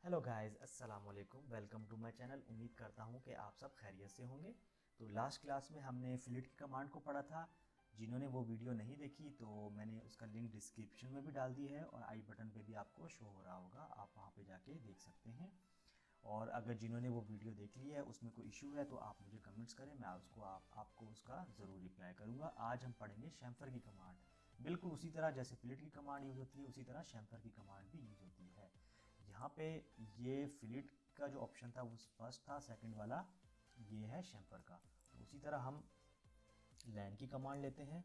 Hello guys, अस्सलाम वालेकुम। Welcome to my channel. उम्मीद करता हूँ कि आप सब खैरियत से होंगे। तो लास्ट क्लास में हमने फिलेट की कमांड को पढ़ा था। जिन्होंने वो वीडियो नहीं देखी तो मैंने उसका लिंक डिस्क्रिप्शन में भी डाल दी है और आई बटन पे भी आपको शो हो रहा होगा, आप वहाँ पे जाके देख सकते हैं। और अगर जिन्होंने वो वीडियो देख ली है उसमें कोई इशू है तो आप मुझे कमेंट्स करें, मैं उसको आपको उसका ज़रूर रिप्लाई करूँगा। आज हम पढ़ेंगे शैम्फर की कमांड। बिल्कुल उसी तरह जैसे फिलेट की कमांड यूज़ होती है उसी तरह शैम्फर की कमांड भी यूज़ होती है। यहाँ पे ये फिलेट का जो ऑप्शन था वो फर्स्ट था, सेकंड वाला ये है शैम्फर का। तो उसी तरह हम लाइन की कमांड लेते हैं।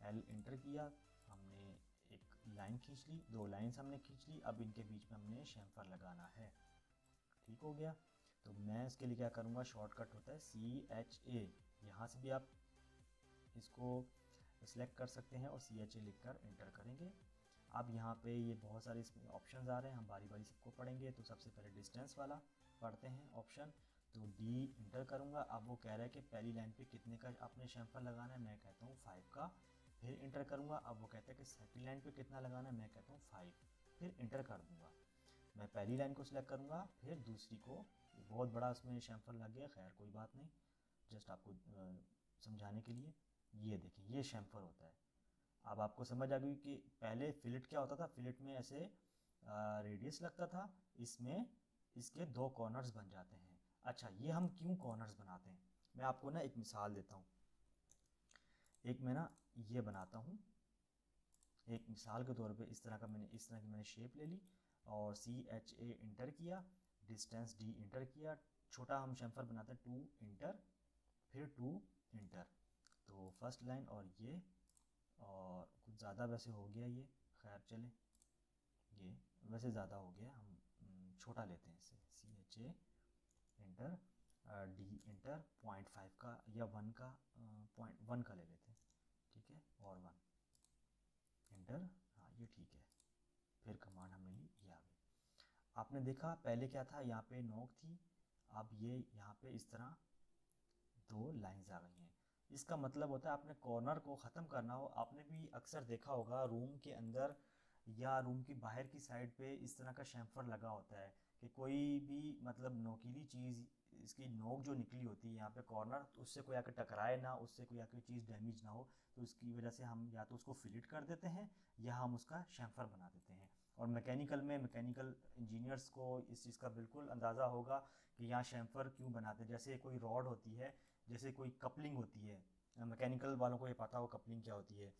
एल इंटर किया, हमने एक लाइन खींच ली, दो लाइन्स हमने खींच ली। अब इनके बीच में हमने शैम्फर लगाना है। ठीक हो गया। तो मैं इसके लिए क्या करूँगा, शॉर्टकट होता है CHA। यहाँ से भी आप इसको सिलेक्ट कर सकते हैं और CHA लिखकर इंटर करेंगे। अब यहाँ पे ये बहुत सारे इसमें ऑप्शंस आ रहे हैं, हम बारी बारी सबको पढ़ेंगे। तो सबसे पहले डिस्टेंस वाला पढ़ते हैं ऑप्शन। तो D इंटर करूँगा। अब वो कह रहा है कि पहली लाइन पे कितने का आपने शैम्फर लगाना है, मैं कहता हूँ 5 का। फिर इंटर करूँगा। अब वो कहता है कि सेकंड लाइन पे कितना लगाना है, मैं कहता हूँ 5। फिर इंटर कर दूँगा। मैं पहली लाइन को सिलेक्ट करूँगा, फिर दूसरी को। बहुत बड़ा उसमें शैम्फर लग गया, खैर कोई बात नहीं, जस्ट आपको समझाने के लिए। ये देखिए, ये शैम्फर होता है। अब आपको समझ आ गई कि पहले फिलेट क्या होता था। फिलेट में ऐसे रेडियस लगता था, इसमें इसके दो कॉर्नर्स बन जाते हैं। अच्छा, ये हम क्यों कॉर्नर्स बनाते हैं, मैं आपको ना एक मिसाल देता हूँ। एक मैं ना ये बनाता हूँ, एक मिसाल के तौर पे इस तरह की मैंने शेप ले ली और CHA इंटर किया, डिस्टेंस D इंटर किया। छोटा हम शैम्फर बनाते हैं, 2 इंटर, फिर 2 इंटर। तो फर्स्ट लाइन और ये, और कुछ ज़्यादा वैसे हो गया ये, खैर चले, ये वैसे ज़्यादा हो गया, हम छोटा लेते हैं इसे। CHA इंटर, D इंटर, 0.5 का या 1 का, 0.1 का ले लेते हैं, ठीक है, और 1 इंटर। हाँ, ये ठीक है। फिर कमांड हमने ली, ये आ गई। आपने देखा पहले क्या था, यहाँ पे नोक थी, अब ये यहाँ पे इस तरह दो लाइंस आ गई हैं। इसका मतलब होता है आपने कॉर्नर को ख़त्म करना हो। आपने भी अक्सर देखा होगा रूम के अंदर या रूम की बाहर की साइड पे इस तरह का शैम्फर लगा होता है कि कोई भी मतलब नोकीली चीज़, इसकी नोक जो निकली होती है यहाँ पे कॉर्नर, तो उससे कोई आकर टकराए ना, उससे कोई आकर चीज़ डैमेज ना हो। तो उसकी वजह से हम या तो उसको फिलेट कर देते हैं या हम उसका शैम्फर बना देते हैं। और मैकेनिकल इंजीनियर्स को इस चीज़ का बिल्कुल अंदाज़ा होगा कि यहाँ शैम्फर क्यों बनाते हैं। जैसे कोई रॉड होती है, जैसे कोई कपलिंग होती है, मैकेनिकल वालों को ये पता हो कपलिंग क्या होती है।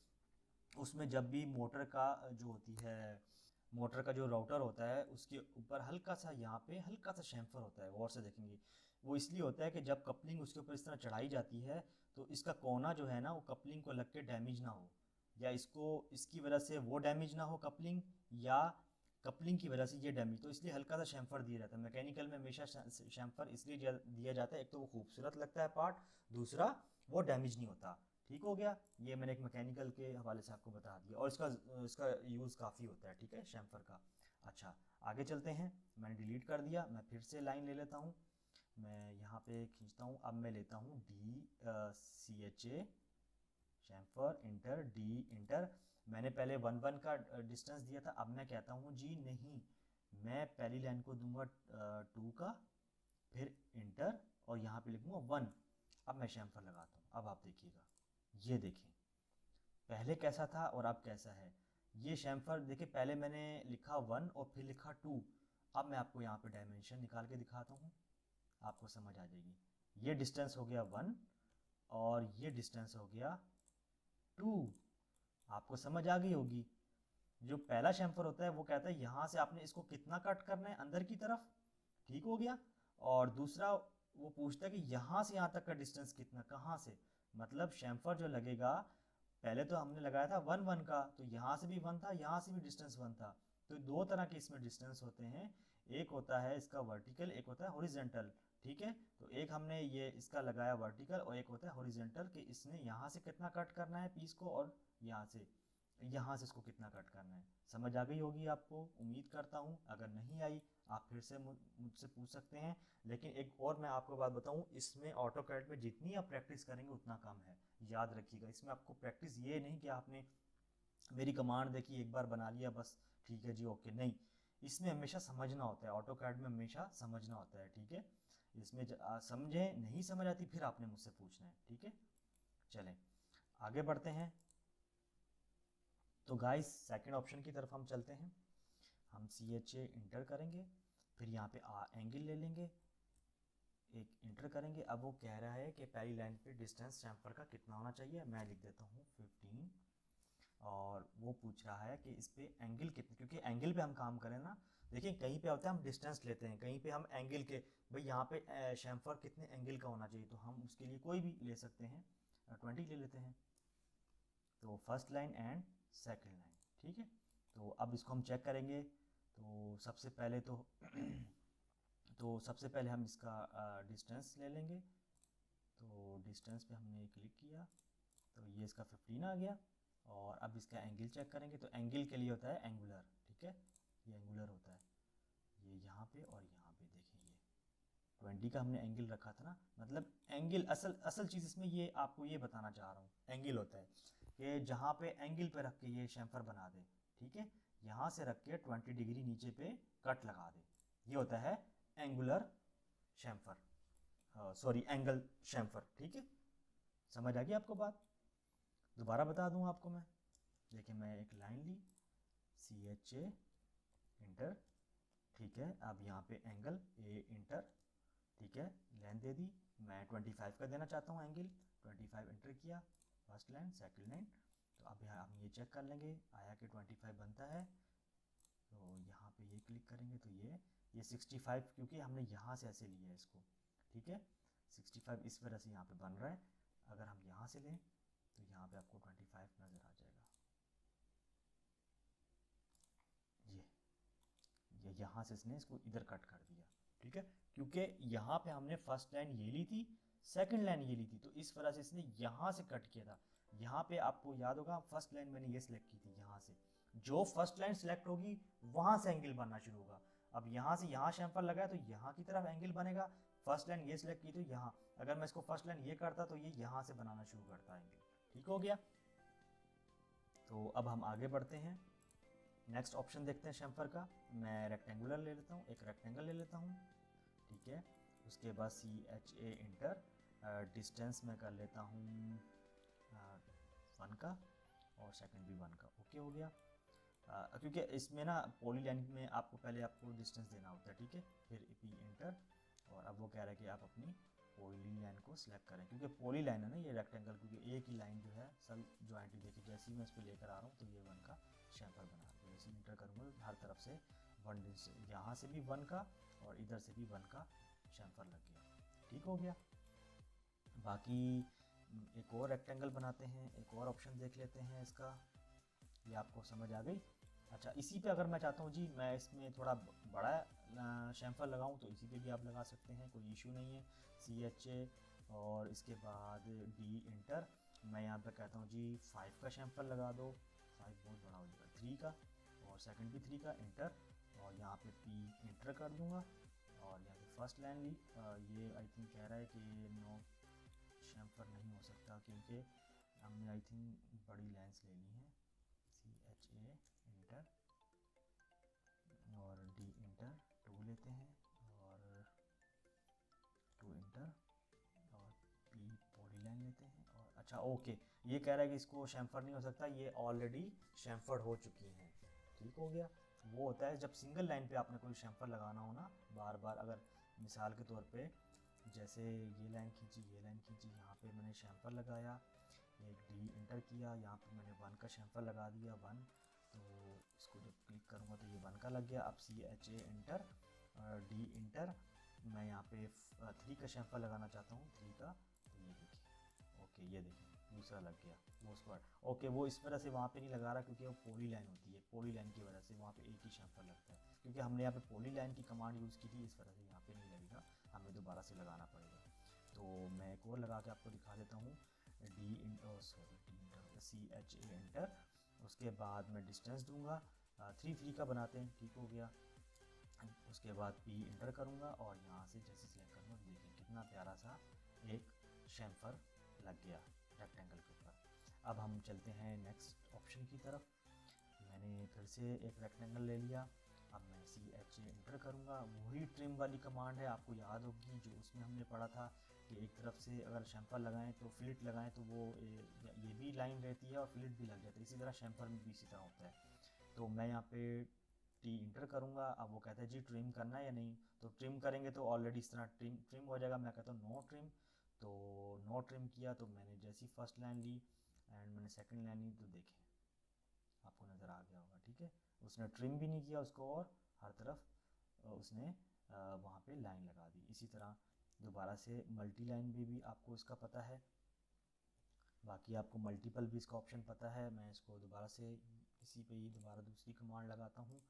उसमें जब भी मोटर का जो होती है, मोटर का जो राउटर होता है उसके ऊपर हल्का सा, यहाँ पे हल्का सा शैम्फर होता है, गौर से देखेंगे। वो इसलिए होता है कि जब कपलिंग उसके ऊपर इस तरह चढ़ाई जाती है तो इसका कोना जो है ना वो कपलिंग को लग के डैमेज ना हो, या इसको इसकी वजह से वो डैमेज ना हो कपलिंग, या कपलिंग की वजह से ये डैमेज। तो इसलिए हल्का सा शैम्फर दिया जाता है मैकेनिकल में। हमेशा शैम्फर इसलिए दिया जाता है, एक तो वो खूबसूरत लगता है पार्ट, दूसरा वो डैमेज नहीं होता। ठीक हो गया। ये मैंने एक मैकेनिकल के हवाले से आपको बता दिया और इसका इसका यूज़ काफ़ी होता है, ठीक है, शैम्फर का। अच्छा, आगे चलते हैं। मैंने डिलीट कर दिया, मैं फिर से लाइन ले लेता हूँ। मैं यहाँ पे खींचता हूँ। अब मैं लेता हूँ DCHA chamfer inter, D inter. मैंने पहले 1 1 का डिस्टेंस दिया था, अब मैं कहता हूँ जी नहीं, मैं पहली लाइन को दूंगा 2 का, फिर इंटर, और यहाँ पे लिखूंगा 1। अब मैं शैम्फर लगाता हूँ। अब आप देखिएगा, ये देखें पहले कैसा था और अब कैसा है। ये शैम्फर देखिए, पहले मैंने लिखा 1 और फिर लिखा 2। अब मैं आपको यहाँ पे डायमेंशन निकाल के दिखाता हूँ, आपको समझ आ जाएगी। ये डिस्टेंस हो गया 1 और ये डिस्टेंस हो गया 2। आपको समझ आ गई होगी। जो पहला शैम्फर होता है वो कहता है यहाँ से आपने इसको कितना कट करना है अंदर की तरफ, ठीक हो गया। और दूसरा वो पूछता है कि यहाँ से यहाँ तक का डिस्टेंस कितना, कहाँ से, मतलब शैम्फर जो लगेगा, पहले तो हमने लगाया था 1 1 का, तो यहाँ से भी 1 था, यहाँ से भी डिस्टेंस 1 था। तो दो तरह के इसमें डिस्टेंस होते हैं, एक होता है इसका वर्टिकल, एक होता है हॉरिजेंटल। ठीक है, तो एक हमने ये इसका लगाया वर्टिकल और एक होता है हॉरिजेंटल, कि इसने यहाँ से कितना कट करना है पीस को और यहाँ से इसको कितना कट करना है। समझ आ गई होगी आपको, उम्मीद करता हूँ। अगर नहीं आई आप फिर से मुझसे पूछ सकते हैं। लेकिन एक और मैं आपको बात बताऊँ, इसमें ऑटोकैड में जितनी आप प्रैक्टिस करेंगे उतना कम है, याद रखिएगा। इसमें आपको प्रैक्टिस ये नहीं कि आपने मेरी कमांड देखी एक बार बना लिया बस, ठीक है जी ओके, नहीं। इसमें हमेशा समझना होता है, ऑटो कैड में हमेशा समझना होता है, ठीक है। इसमें समझे, नहीं समझ आती फिर आपने मुझसे पूछना है, ठीक है। चलें आगे बढ़ते हैं। तो गाइस सेकंड ऑप्शन की तरफ हम चलते हैं। हम CHA इंटर करेंगे, फिर यहाँ पे एंगल ले लेंगे, एक इंटर करेंगे। अब वो कह रहा है कि पहली लाइन पे डिस्टेंस चैम्फर का कितना होना चाहिए, मैं लिख देता हूँ 15। और वो पूछ रहा है कि इस पे एंगल कितने, क्योंकि एंगल पे हम काम करें ना। देखिए कहीं पे होता है हम डिस्टेंस लेते हैं, कहीं पे हम एंगल के, भाई यहाँ पे चैम्फर कितने एंगल का होना चाहिए, तो हम उसके लिए कोई भी ले सकते हैं, 20 ले लेते हैं। तो first line and second line, ठीक है। तो अब इसको हम चेक करेंगे। तो सबसे पहले सबसे पहले हम इसका डिस्टेंस ले लेंगे। तो डिस्टेंस पे हमने क्लिक किया, तो ये इसका 15 आ गया। और अब इसका एंगल चेक करेंगे। तो एंगल के लिए होता है एंगुलर, ठीक है, ये एंगुलर होता है, ये यहाँ पे और यहाँ पे देखें, ये 20 का हमने एंगल रखा था ना। मतलब एंगल असल चीज़ इसमें ये आपको ये बताना चाह रहा हूँ, एंगल होता है कि जहाँ पे एंगल पे रख के ये शैम्फर बना दे, ठीक है, यहाँ से रख के 20 डिग्री नीचे पे कट लगा दे, ये होता है angular chamfer, sorry angle chamfer, ठीक है। समझ आ गई आपको बात? दोबारा बता दूँ आपको मैं। देखिए मैं एक लाइन ली, CHA इंटर, ठीक है। अब यहाँ पे एंगल A इंटर, ठीक है, लाइन दे दी। मैं 25 का देना चाहता हूँ एंगल, 25 इंटर किया, फर्स्ट लाइन सेकंड लाइन। तो अब यहाँ हम ये चेक कर लेंगे, आया कि 25 बनता है। तो यहाँ पे ये क्लिक करेंगे तो ये 65, क्योंकि हमने यहाँ से ऐसे लिया है इसको, ठीक है। 65 इस वजह से यहाँ पे बन रहा है। अगर हम यहाँ से लें तो यहाँ पे आपको 25 नज़र आ जाएगा। ये यहाँ से इसने इसको इधर कट कर दिया, ठीक है, क्योंकि यहाँ पे हमने फर्स्ट लाइन ये ली थी, सेकंड लाइन ये ली थी, तो इस वजह से इसने यहाँ से कट किया था। यहाँ पे आपको याद होगा फर्स्ट लाइन मैंने ये सिलेक्ट की थी, यहाँ से जो फर्स्ट लाइन सिलेक्ट होगी वहाँ से एंगल बनना शुरू होगा। अब यहाँ से यहाँ शैम्फर लगाया तो यहाँ की तरफ एंगल बनेगा। फर्स्ट लाइन ये सिलेक्ट की तो यहाँ, अगर मैं इसको फर्स्ट लाइन ये करता तो ये यहाँ से बनाना शुरू करता एंगल, ठीक हो गया। तो अब हम आगे बढ़ते हैं, नेक्स्ट ऑप्शन देखते हैं शैम्फर का। मैं रेक्टेंगुलर ले लेता हूँ, एक रेक्टेंगल ले लेता हूँ, ठीक है। उसके बाद CHA इंटर, डिस्टेंस में कर लेता हूँ 1 का और सेकंड भी 1 का, ओके हो गया। क्योंकि इसमें ना पॉलीलाइन में आपको डिस्टेंस देना होता है, ठीक है। फिर P इंटर, और अब वो कह रहा है कि आप अपनी पॉलीलाइन को सिलेक्ट करें, क्योंकि पॉलीलाइन है ना ये रेक्टेंगल, क्योंकि एक ही लाइन जो है सब ज्वाइंट, देखिए जैसे ही मैं इस पर लेकर आ रहा हूँ तो ये 1 का शैम्फर बना, तो जैसे इंटर करूँगा हर तरफ से 1 डिस्टेंस, यहाँ से भी 1 का और इधर से भी 1 का शैम्फर लग गया, ठीक हो गया। बाकी एक और रेक्टेंगल बनाते हैं, एक और ऑप्शन देख लेते हैं इसका, ये आपको समझ आ गई। अच्छा, इसी पे अगर मैं चाहता हूँ जी मैं इसमें थोड़ा बड़ा शैम्फर लगाऊँ तो इसी पे भी आप लगा सकते हैं, कोई इशू नहीं है। CHA और इसके बाद D इंटर, मैं यहाँ पे कहता हूँ जी 5 का शैम्फर लगा दो, 5 बहुत बड़ा हो जाएगा, 3 का, और सेकंड भी 3 का इंटर, और यहाँ पे P इंटर कर दूँगा। और यहाँ पे फर्स्ट लाइन ली, ये आई थिंक कह रहा है कि नो शैम्फर नहीं हो सकता, क्योंकि हमने आई थिंक बड़ी लाइन्स ले ली हैं। CHA इंटर और D इंटर 2 लेते हैं, और 2 इंटर और P पॉलीलाइन लेते हैं। और अच्छा ओके, ये कह रहा है कि इसको शैम्फर नहीं हो सकता, ये ऑलरेडी शैम्फर्ड हो चुकी हैं, ठीक हो गया। वो होता है जब सिंगल लाइन पे आपने कोई शैम्फर लगाना हो ना बार बार, अगर मिसाल के तौर पे जैसे ये लाइन खींची, ये लाइन खींची, यहाँ पे मैंने शैम्फर लगाया, एक D इंटर किया, यहाँ पे मैंने 1 का शैम्फर लगा दिया 1, तो इसको जब क्लिक करूँगा तो ये 1 का लग गया। अब CHA इंटर, D इंटर, मैं यहाँ पे 3 का शैम्फर लगाना चाहता हूँ, 3 का, तो ये देखिए ओके, ये देखिए दूसरा लग गया वो स्क्वाड, ओके। वो इस वजह से वहाँ पे नहीं लगा रहा क्योंकि वो पॉली लाइन होती है, पॉली लाइन की वजह से वहाँ पे एक ही शैम्फर लगता है, क्योंकि हमने यहाँ पे पॉली लाइन की कमांड यूज़ की थी, इस वजह से यहाँ पे नहीं लगेगा, हमें दोबारा से लगाना पड़ेगा। तो मैं एक और लगा के आपको दिखा देता हूँ, CHA इंटर, उसके बाद मैं डिस्टेंस दूंगा 3 का बनाते हैं, ठीक हो गया। उसके बाद P इंटर करूँगा और यहाँ से जैसे सिलेक्ट करूँगा, देखिए कितना प्यारा सा एक शैम्फर लग गया रेक्टेंगल के ऊपर। अब हम चलते हैं नेक्स्ट ऑप्शन की तरफ। मैंने फिर से एक रेक्टेंगल ले लिया, अब मैं CHA इंटर करूँगा, वही ट्रिम वाली कमांड है, आपको याद होगी जो उसमें हमने पढ़ा था कि एक तरफ से अगर शैम्फर लगाएं तो फ्लिट लगाएं तो वो ये भी लाइन रहती है और फ्लिट भी लग जाती है, इसी तरह शैम्फर में भी इसी तरह होता है। तो मैं यहाँ पे T इंटर करूँगा। अब वो कहता है जी ट्रिम करना है या नहीं, तो ट्रिम करेंगे तो ऑलरेडी इस तरह ट्रिम हो जाएगा। मैं कहता हूँ नो ट्रिम, तो नो ट्रिम किया। तो मैंने जैसी फर्स्ट लाइन ली एंड मैंने सेकंड लाइन ली, तो देखें आपको नज़र आ गया होगा, ठीक है। उसने ट्रिम भी नहीं किया उसको और हर तरफ उसने वहाँ पे लाइन लगा दी। इसी तरह दोबारा से मल्टी लाइन भी आपको इसका पता है, बाकी आपको मल्टीपल भी इसका ऑप्शन पता है। मैं इसको दोबारा से इसी पे ही दोबारा दूसरी कमांड लगाता हूँ।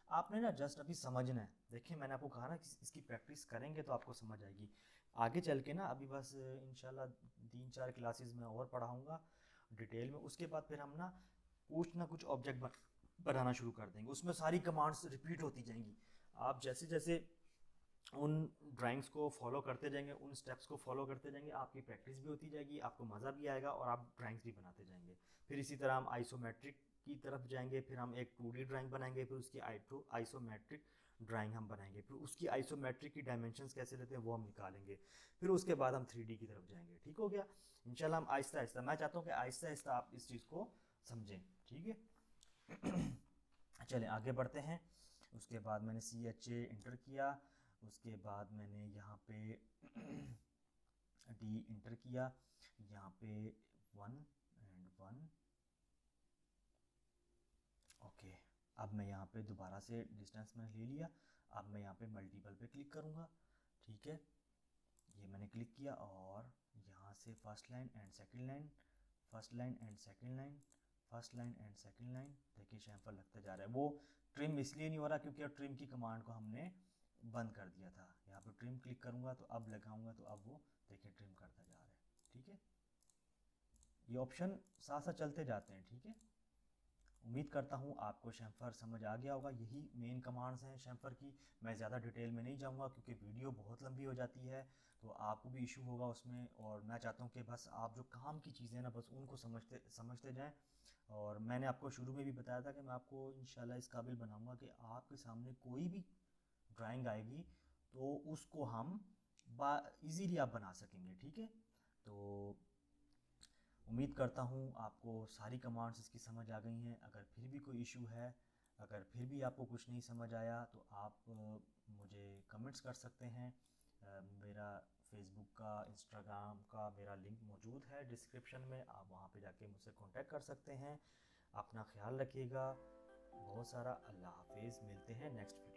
आपने ना जस्ट अभी समझना है, देखिए मैंने आपको कहा ना कि इसकी प्रैक्टिस करेंगे तो आपको समझ आएगी आगे चल के ना। अभी बस इंशाल्लाह 3-4 क्लासेस में और पढ़ाऊँगा डिटेल में, उसके बाद फिर हम ना कुछ ऑब्जेक्ट बनाना शुरू कर देंगे, उसमें सारी कमांड्स रिपीट होती जाएंगी। आप जैसे जैसे उन ड्राइंग्स को फॉलो करते जाएंगे, उन स्टेप्स को फॉलो करते जाएंगे, आपकी प्रैक्टिस भी होती जाएगी, आपको मज़ा भी आएगा और आप ड्राइंग्स भी बनाते जाएंगे। फिर इसी तरह हम आइसोमेट्रिक की तरफ जाएंगे, फिर हम एक 2D ड्राइंग बनाएंगे, फिर उसकी आइसोमेट्रिक ड्राइंग हम बनाएंगे, फिर उसकी आइसोमेट्रिक की डायमेंशंस कैसे लेते हैं वो हम निकालेंगे, फिर उसके बाद हम 3D की तरफ जाएंगे। ठीक हो गया। इंशाल्लाह हम आहिस्ता आहिस्ता, मैं चाहता हूँ कि आहिस्ता आहिस्ता आप इस चीज़ को समझें, ठीक है। चलें आगे बढ़ते हैं। उसके बाद मैंने CHA इंटर किया, उसके बाद मैंने यहाँ पे D इंटर किया, यहाँ पे 1 एंड 1। ओके, अब मैं यहाँ पे दोबारा से डिस्टेंस मैंने ले लिया। अब मैं यहाँ पे मल्टीपल पे क्लिक करूँगा, ठीक है। ये मैंने क्लिक किया और यहाँ से first line and second line, first line and second line, first line and second line. देखिए शैम्फर लगता जा रहा है। वो ट्रिम इसलिए नहीं हो रहा क्योंकि अब ट्रिम की कमांड को हमने बंद कर दिया था। यहाँ पे ट्रिम क्लिक करूँगा तो अब लगाऊंगा तो अब वो देखिए ट्रिम करता जा रहा है, ठीक है। ये ऑप्शन साथ साथ चलते जाते हैं, ठीक है। उम्मीद करता हूँ आपको शैम्फर समझ आ गया होगा। यही मेन कमांड्स हैं शैम्फर की। मैं ज़्यादा डिटेल में नहीं जाऊँगा क्योंकि वीडियो बहुत लंबी हो जाती है, तो आपको भी इशू होगा उसमें। और मैं चाहता हूँ कि बस आप जो काम की चीज़ें हैं ना बस उनको समझते जाएँ। और मैंने आपको शुरू में भी बताया था कि मैं आपको इंशाल्लाह इस काबिल बनाऊँगा कि आपके सामने कोई भी ड्राइंग आएगी तो उसको हम ईज़िली आप बना सकेंगे, ठीक है। तो उम्मीद करता हूँ आपको सारी कमांड्स इसकी समझ आ गई हैं। अगर फिर भी कोई इशू है, अगर फिर भी आपको कुछ नहीं समझ आया तो आप मुझे कमेंट्स कर सकते हैं। मेरा फेसबुक का, इंस्टाग्राम का मेरा लिंक मौजूद है डिस्क्रिप्शन में, आप वहाँ पे जाके मुझसे कांटेक्ट कर सकते हैं। अपना ख्याल रखिएगा बहुत सारा। अल्लाह हाफिज़, मिलते हैं नेक्स्ट वीडियो।